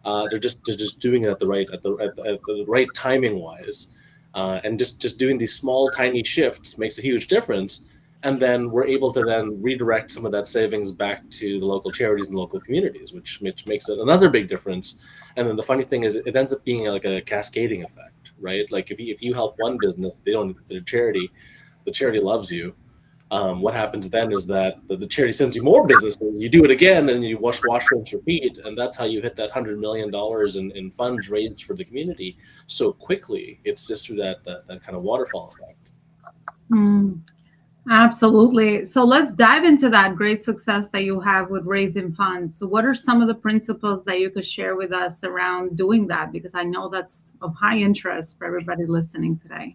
They're just doing it at the right timing wise, and just doing these small tiny shifts makes a huge difference. And then we're able to then redirect some of that savings back to the local charities and local communities, which makes it another big difference. And then the funny thing is, it ends up being like a cascading effect, right? Like if you help one business, the charity loves you. What happens then is that the charity sends you more business. You do it again, and you wash, rinse, repeat, and that's how you hit that $100 million in funds raised for the community so quickly. It's just through that kind of waterfall effect. Absolutely. So let's dive into that great success that you have with raising funds. So what are some of the principles that you could share with us around doing that? Because I know that's of high interest for everybody listening today.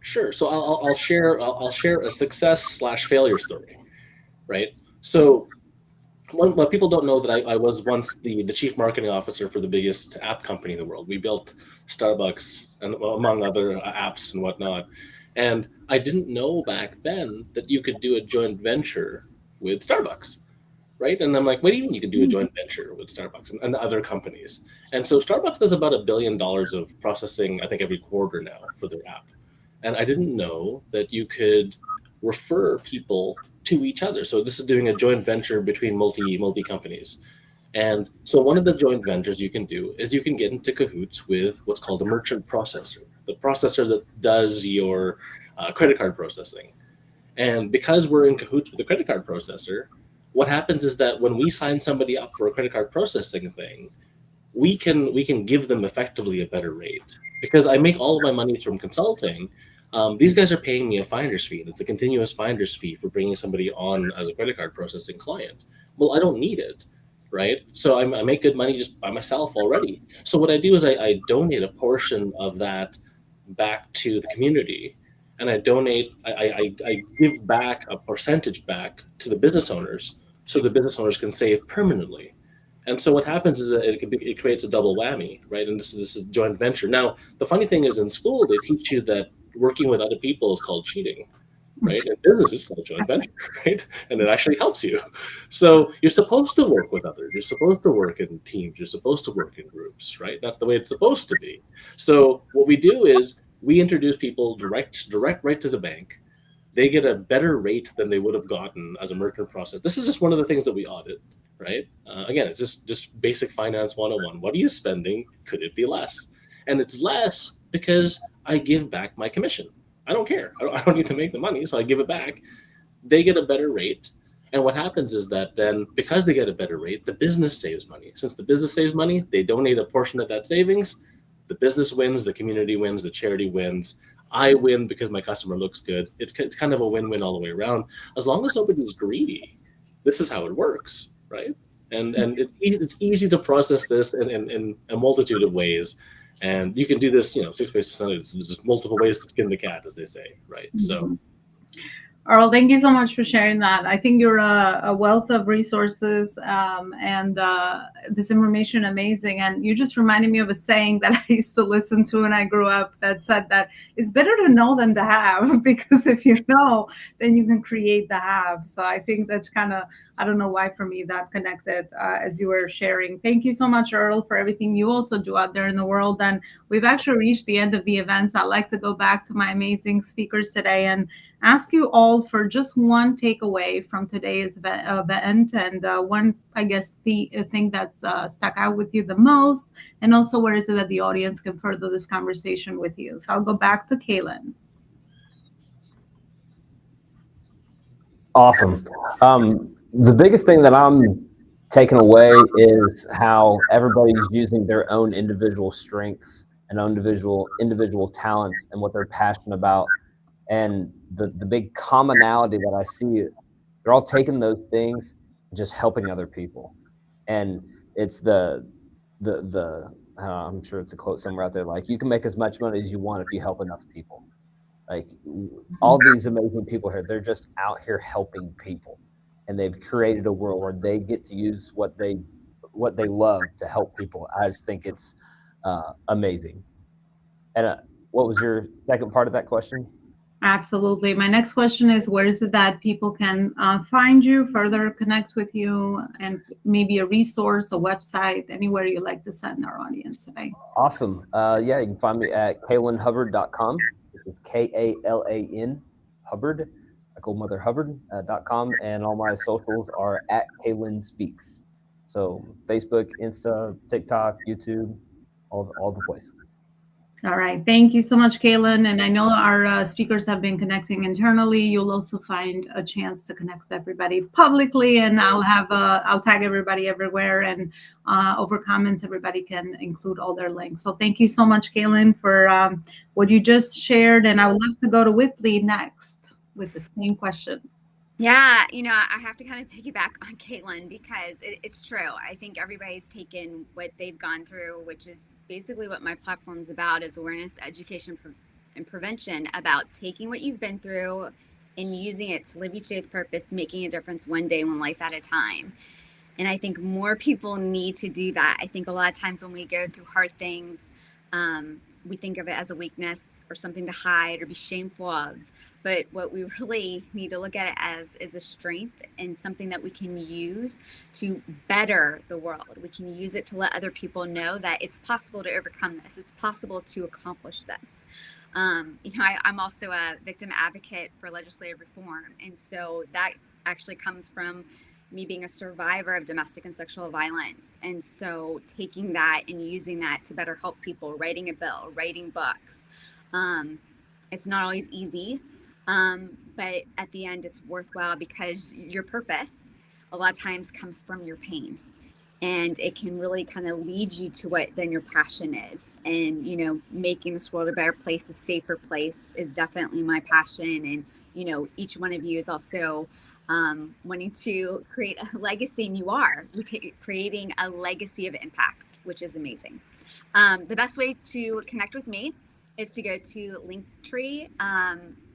Sure. So I'll share a success/failure story, right? So what people don't know that I was once the chief marketing officer for the biggest app company in the world. We built Starbucks and among other apps and whatnot. And I didn't know back then that you could do a joint venture with Starbucks, right? And I'm like, what do you mean you can do a joint venture with Starbucks and other companies? And so Starbucks does about $1 billion of processing, I think, every quarter now for their app. And I didn't know that you could refer people to each other. So this is doing a joint venture between multi companies. And so one of the joint ventures you can do is you can get into cahoots with what's called a merchant processor, the processor that does your credit card processing. And because we're in cahoots with the credit card processor, what happens is that when we sign somebody up for a credit card processing thing, we can give them effectively a better rate. Because I make all of my money from consulting, these guys are paying me a finder's fee. And it's a continuous finder's fee for bringing somebody on as a credit card processing client. Well, I don't need it, right? So I make good money just by myself already. So what I do is I donate a portion of that back to the community, and I give back a percentage back to the business owners, so the business owners can save permanently. And so what happens is that it creates a double whammy, right? And this is a joint venture. Now, the funny thing is, in school, they teach you that working with other people is called cheating, right? And business is called joint venture, right? And it actually helps you. So you're supposed to work with others. You're supposed to work in teams. You're supposed to work in groups, right? That's the way it's supposed to be. So what we do is we introduce people direct right to the bank. They get a better rate than they would have gotten as a merchant processor. This is just one of the things that we audit, right? Again, it's just basic finance 101. What are you spending? Could it be less? And it's less because I give back my commission. I don't care. I don't need to make the money, so I give it back. They get a better rate. And what happens is that then, because they get a better rate, the business saves money. Since the business saves money, they donate a portion of that savings. The business wins, the community wins, the charity wins. I win because my customer looks good. It's kind of a win-win all the way around. As long as nobody's greedy, this is how it works, right? And it's easy to process this in a multitude of ways. And you can do this, 6 ways to Sunday. There's just multiple ways to skin the cat, as they say, right? So, Earl, thank you so much for sharing that. I think you're a wealth of resources and this information amazing. And you just reminded me of a saying that I used to listen to when I grew up that said that it's better to know than to have, because if you know, then you can create the have. So I think that's kind of, I don't know why for me that connected as you were sharing. Thank you so much, Earl, for everything you also do out there in the world. And we've actually reached the end of the event. So I'd like to go back to my amazing speakers today and ask you all for just one takeaway from today's event, and one, I guess, the thing that's stuck out with you the most, and also where is it that the audience can further this conversation with you. So I'll go back to Kaylin. Awesome. The biggest thing that I'm taken away is how everybody's using their own individual strengths and own individual talents and what they're passionate about. And the big commonality that I see, they're all taking those things and just helping other people. And it's the I'm sure it's a quote somewhere out there, like, you can make as much money as you want if you help enough people. Like, all these amazing people here, they're just out here helping people, and they've created a world where they get to use what they love to help people. I just think it's amazing. And what was your second part of that question? Absolutely. My next question is, where is it that people can find you, further connect with you, and maybe a resource, a website, anywhere you like to send our audience today? Awesome. Yeah, you can find me at kalenhubbard.com. Which is KALAN Hubbard, like old Mother Hubbard.com. And all my socials are at Kalen Speaks. So Facebook, Insta, TikTok, YouTube, all the places. All right. Thank you so much, Kaylin. And I know our speakers have been connecting internally. You'll also find a chance to connect with everybody publicly, and I'll tag everybody everywhere, and over comments, everybody can include all their links. So thank you so much, Kaylin, for what you just shared. And I would love to go to Whitley next with the same question. Yeah, I have to kind of piggyback on Caitlin because it's true. I think everybody's taken what they've gone through, which is basically what my platform is about, is awareness, education, and prevention, about taking what you've been through and using it to live each day with purpose, making a difference one day, one life at a time. And I think more people need to do that. I think a lot of times when we go through hard things, we think of it as a weakness or something to hide or be shameful of. But what we really need to look at it as is a strength and something that we can use to better the world. We can use it to let other people know that it's possible to overcome this. It's possible to accomplish this. I'm also a victim advocate for legislative reform. And so that actually comes from me being a survivor of domestic and sexual violence. And so taking that and using that to better help people, writing a bill, writing books. It's not always easy. But at the end, it's worthwhile because your purpose a lot of times comes from your pain, and it can really kind of lead you to what then your passion is. And, making this world a better place, a safer place, is definitely my passion. And, each one of you is also wanting to create a legacy, and you are creating a legacy of impact, which is amazing. The best way to connect with me is to go to Linktree,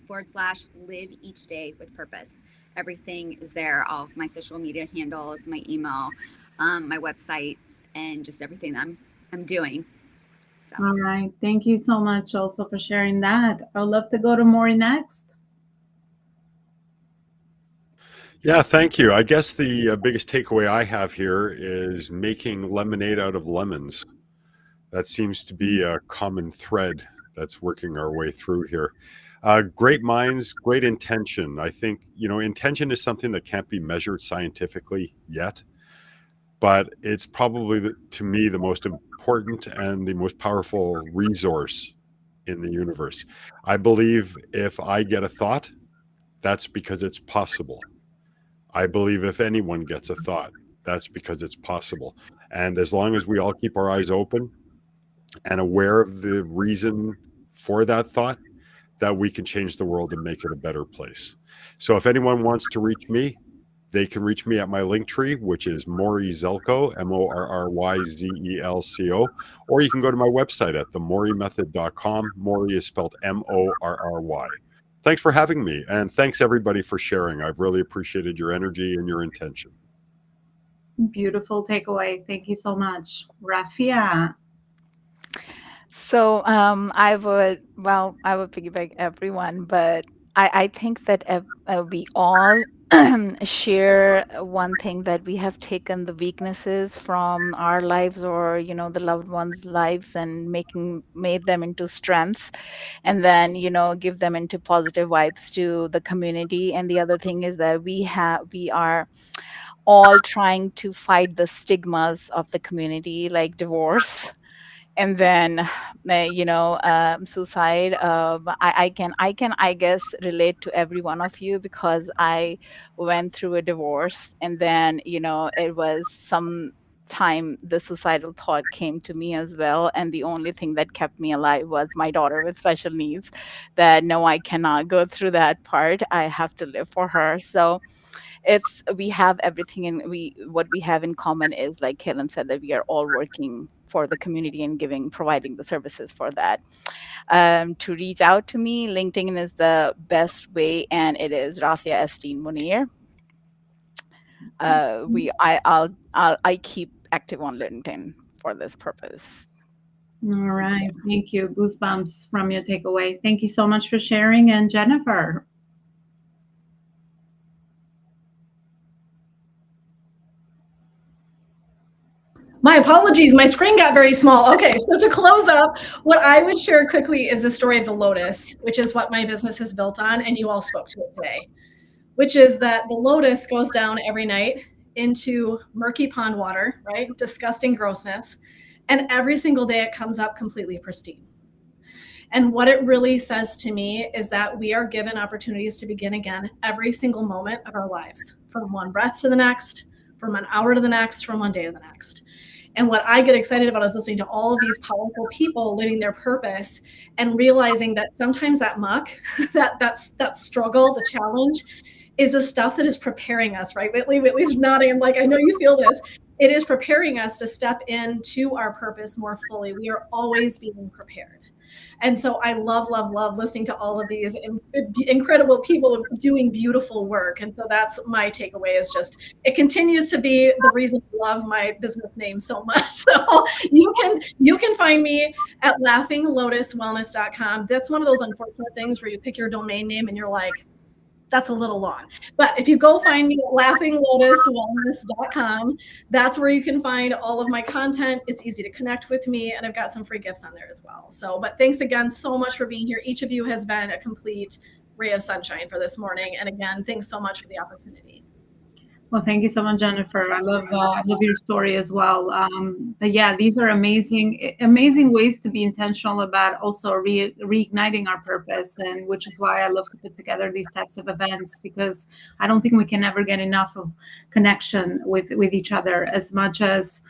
/live each day with purpose. Everything is there, all of my social media handles, my email, my websites, and just everything that I'm doing. So. All right. Thank you so much also for sharing that. I'd love to go to Maury next. Yeah, thank you. I guess the biggest takeaway I have here is making lemonade out of lemons. That seems to be a common thread that's working our way through here. Great minds, great intention. I think, intention is something that can't be measured scientifically yet, but it's probably, to me, the most important and the most powerful resource in the universe. I believe if I get a thought, that's because it's possible. I believe if anyone gets a thought, that's because it's possible. And as long as we all keep our eyes open and aware of the reason for that thought, that we can change the world and make it a better place. So if anyone wants to reach me, they can reach me at my Linktree, which is Maury Zelko, MORRYZELCO, or you can go to my website at themaurymethod.com. Maury is spelled MORRY. Thanks for having me, and thanks everybody for sharing. I've really appreciated your energy and your intention. Beautiful takeaway. Thank you so much. Rafia. So I would piggyback everyone, but I think that we all share one thing, that we have taken the weaknesses from our lives, or the loved ones' lives, and made them into strengths, and then give them into positive vibes to the community. And the other thing is that we are all trying to fight the stigmas of the community, like divorce And then suicide, I guess relate to every one of you, because I went through a divorce, and then it was some time the suicidal thought came to me as well, and the only thing that kept me alive was my daughter with special needs. That no, I cannot go through that part, I have to live for her. So we have everything, and what we have in common is, like Caitlin said, that we are all working for the community and providing the services for that. To reach out to me, LinkedIn is the best way, and it is Rafia Esteen Munir. I keep active on LinkedIn for this purpose. All right. Thank you. Goosebumps from your takeaway. Thank you so much for sharing. And Jennifer. My apologies, my screen got very small. Okay, so to close up, what I would share quickly is the story of the Lotus, which is what my business is built on, and you all spoke to it today, which is that the Lotus goes down every night into murky pond water, right? Disgusting grossness. And every single day it comes up completely pristine. And what it really says to me is that we are given opportunities to begin again every single moment of our lives, from one breath to the next, from an hour to the next, from one day to the next. And what I get excited about is listening to all of these powerful people living their purpose and realizing that sometimes that muck, that struggle, the challenge, is the stuff that is preparing us, right? Whitley's nodding. I'm like, I know you feel this. It is preparing us to step into our purpose more fully. We are always being prepared. And so I love listening to all of these incredible people doing beautiful work. And so that's my takeaway, is just, it continues to be the reason I love my business name so much. So you can find me at laughinglotuswellness.com. That's one of those unfortunate things where you pick your domain name and you're like, that's a little long. But if you go find me at laughinglotuswellness.com, that's where you can find all of my content. It's easy to connect with me, and I've got some free gifts on there as well. So, but thanks again so much for being here. Each of you has been a complete ray of sunshine for this morning. And again, thanks so much for the opportunity. Well, thank you so much, Jennifer. I love your story as well. But yeah, these are amazing ways to be intentional about also reigniting our purpose, and which is why I love to put together these types of events, because I don't think we can ever get enough of connection with each other. As much as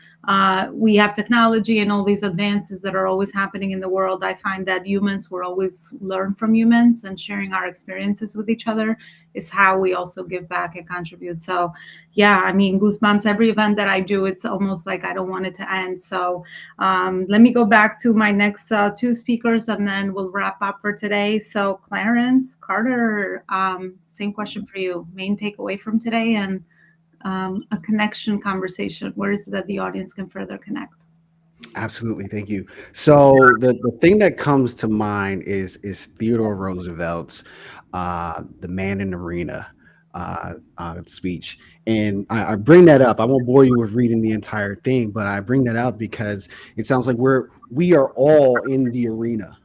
we have technology and all these advances that are always happening in the world, I find that humans will always learn from humans, and sharing our experiences with each other is how we also give back and contribute. So yeah, I mean, goosebumps. Every event that I do, it's almost like I don't want it to end. So let me go back to my next two speakers, and then we'll wrap up for today. So Clarence, Carter, same question for you. Main takeaway from today, and a connection conversation. Where is it that the audience can further connect? Absolutely. Thank you. So the thing that comes to mind is Theodore Roosevelt's The Man in the Arena speech. And I bring that up. I won't bore you with reading the entire thing, but I bring that up because it sounds like we are all in the arena,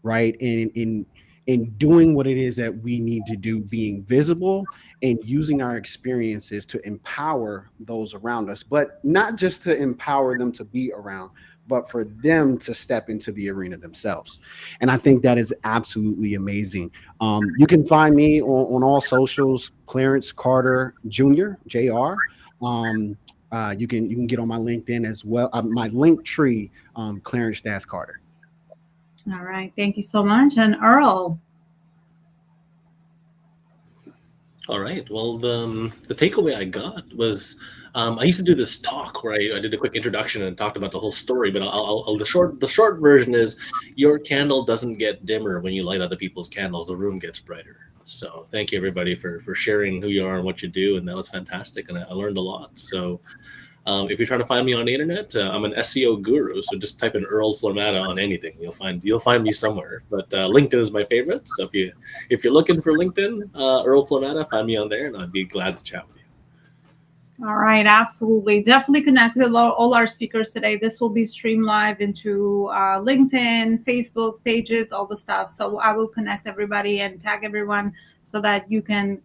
right? And in doing what it is that we need to do, being visible and using our experiences to empower those around us, but not just to empower them to be around, but for them to step into the arena themselves. And I think that is absolutely amazing. You can find me on all socials, Clarence Carter Jr., JR. You can get on my LinkedIn as well. My link tree, Clarence Carter. All right. Thank you so much. And Earl. All right. Well, the takeaway I got was I used to do this talk where I did a quick introduction and talked about the whole story. But the short version is, your candle doesn't get dimmer when you light other people's candles. The room gets brighter. So thank you, everybody, for sharing who you are and what you do. And that was fantastic. And I learned a lot. So if you're trying to find me on the internet, I'm an SEO guru. So just type in Earl Flamata on anything. You'll find me somewhere. But LinkedIn is my favorite. So if you're looking for LinkedIn, Earl Flamata, find me on there, and I'd be glad to chat with you. All right, absolutely. Definitely connect with all our speakers today. This will be streamed live into LinkedIn, Facebook pages, all the stuff. So I will connect everybody and tag everyone so that you can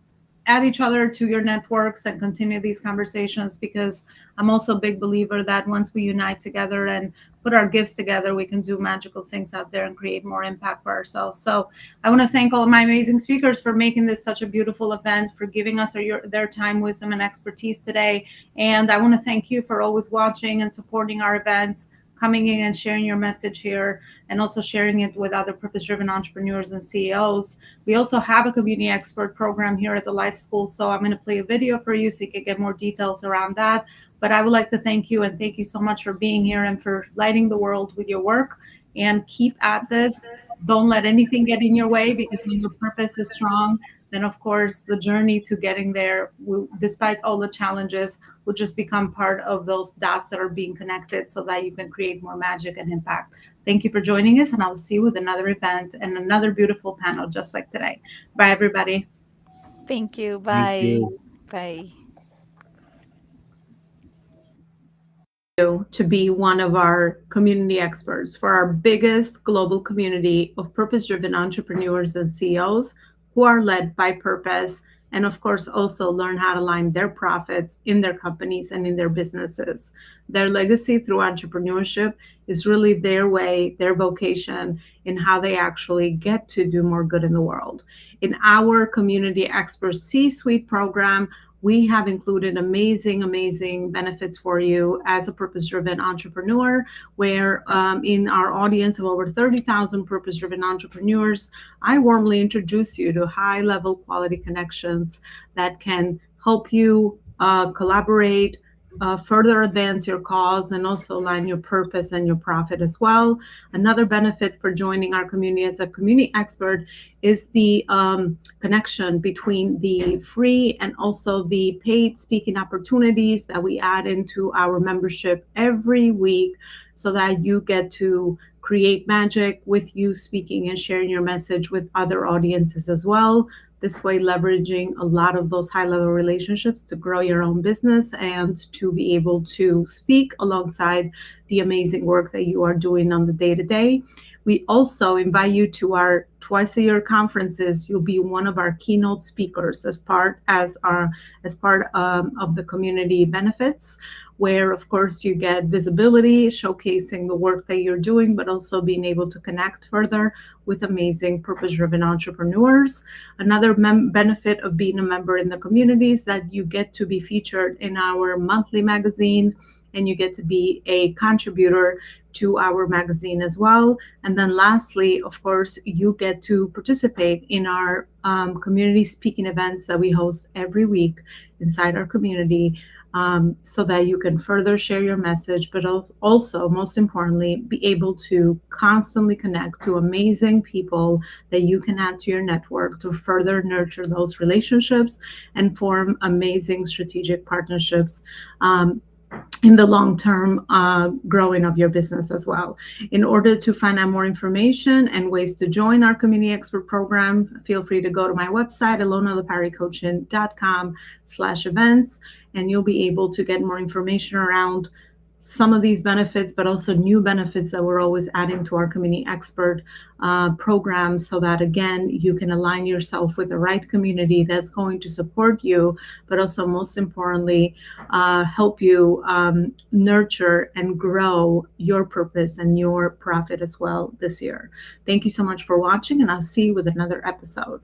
add each other to your networks and continue these conversations, because I'm also a big believer that once we unite together and put our gifts together, we can do magical things out there and create more impact for ourselves. So I want to thank all of my amazing speakers for making this such a beautiful event, for giving us their time, wisdom, and expertise today. And I want to thank you for always watching and supporting our events, coming in and sharing your message here, and also sharing it with other purpose-driven entrepreneurs and CEOs. We also have a community expert program here at the Life School, so I'm going to play a video for you so you can get more details around that. But I would like to thank you, and thank you so much for being here and for lighting the world with your work. And keep at this. Don't let anything get in your way, because when your purpose is strong, then of course the journey to getting there, despite all the challenges, will just become part of those dots that are being connected, so that you can create more magic and impact. Thank you for joining us, and I will see you with another event and another beautiful panel just like today. Bye, everybody. Thank you. Bye. Thank you. Bye. To be one of our community experts for our biggest global community of purpose-driven entrepreneurs and CEOs who are led by purpose, and of course also learn how to align their profits in their companies and in their businesses. Their legacy through entrepreneurship is really their way, their vocation, in how they actually get to do more good in the world. In our Community Expert C-Suite program, we have included amazing benefits for you as a purpose-driven entrepreneur, where in our audience of over 30,000 purpose-driven entrepreneurs, I warmly introduce you to high-level quality connections that can help you collaborate, further advance your cause, and also align your purpose and your profit as well. Another benefit for joining our community as a community expert is the connection between the free and also the paid speaking opportunities that we add into our membership every week, so that you get to create magic with you speaking and sharing your message with other audiences as well. This way, leveraging a lot of those high-level relationships to grow your own business and to be able to speak alongside the amazing work that you are doing on the day-to-day. We also invite you to our twice-a-year conferences. You'll be one of our keynote speakers as part of the community benefits, where of course you get visibility, showcasing the work that you're doing, but also being able to connect further with amazing purpose-driven entrepreneurs. Another benefit of being a member in the community is that you get to be featured in our monthly magazine, and you get to be a contributor to our magazine as well. And then lastly, of course, you get to participate in our community speaking events that we host every week inside our community, so that you can further share your message, but also, most importantly, be able to constantly connect to amazing people that you can add to your network to further nurture those relationships and form amazing strategic partnerships in the long-term growing of your business as well. In order to find out more information and ways to join our Community Expert program, feel free to go to my website, elonalaparicoaching.com/events, and you'll be able to get more information around some of these benefits, but also new benefits that we're always adding to our Community Expert program, so that again, you can align yourself with the right community that's going to support you, but also most importantly, help you nurture and grow your purpose and your profit as well this year. Thank you so much for watching, and I'll see you with another episode.